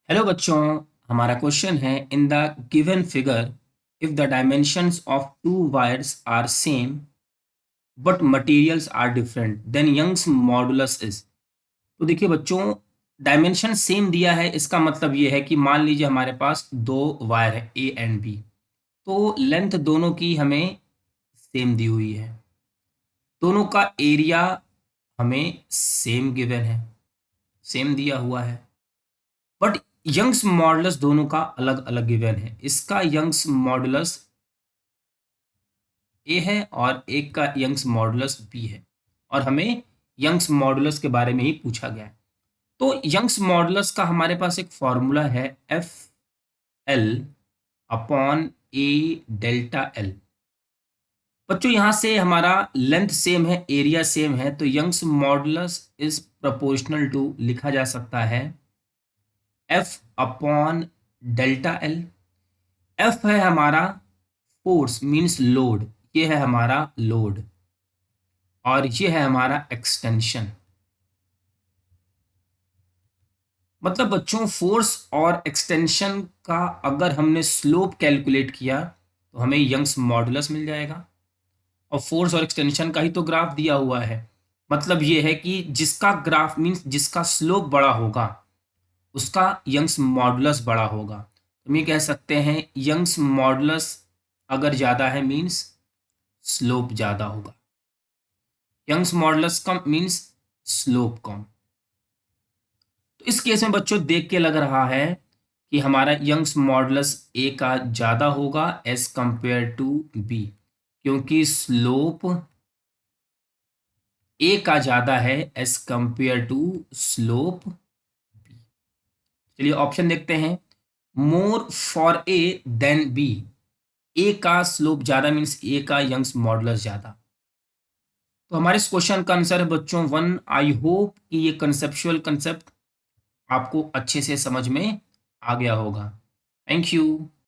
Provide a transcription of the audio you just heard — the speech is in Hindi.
हेलो बच्चों। हमारा क्वेश्चन है in the given figure if the dimensions of two wires are same but materials are different then Young's modulus is. तो देखिए बच्चों, डायमेंशन सेम दिया है, इसका मतलब ये है कि मान लीजिए हमारे पास दो वायर है ए एंड बी, तो लेंथ दोनों की हमें सेम दी हुई है, दोनों का एरिया हमें सेम गिवन है, सेम दिया हुआ है, बट यंग्स मॉडुलस दोनों का अलग अलग गिवन है। इसका यंग्स मॉडुलस ए है और एक का यंग्स मॉडुलस बी है, और हमें यंग्स मॉडुलस के बारे में ही पूछा गया है। तो यंग्स मॉडुलस का हमारे पास एक फॉर्मूला है F L upon A delta L. बच्चों यहाँ से हमारा लेंथ सेम है, एरिया सेम है, तो Young's modulus is proportional to लिखा जा सकता है F upon delta L. F है हमारा फोर्स मींस लोड, ये है हमारा लोड, और ये है हमारा एक्सटेंशन। मतलब बच्चों, फोर्स और एक्सटेंशन का अगर हमने स्लोप कैलकुलेट किया तो हमें यंग्स मॉडुलस मिल जाएगा, और फोर्स और एक्सटेंशन का ही तो ग्राफ दिया हुआ है। मतलब ये है कि जिसका ग्राफ मींस जिसका स्लोप बड़ा होगा उसका यंग्स मॉडुलस बड़ा होगा। तो हम ये कह सकते हैं यंग्स मॉडुलस अगर ज़्यादा है मींस स्लोप ज़्यादा होगा, यंग्स मॉडुलस कम मींस स्लोप कम। तो इस केस में बच्चों देख के लग रहा है कि हमारा यंग्स मॉडुलस ए का ज़्यादा होगा एज कंपेयर टू बी, क्योंकि स्लोप ए का ज़्यादा है as compared to slope B. चलिए ऑप्शन देखते हैं। More for A than B, A का स्लोप ज़्यादा मीन्स ए का यंग्स मॉडुलस ज़्यादा। तो हमारे इस क्वेश्चन का आंसर है बच्चों वन। आई होप कि ये कंसेप्चुअल कंसेप्ट आपको अच्छे से समझ में आ गया होगा। Thank you.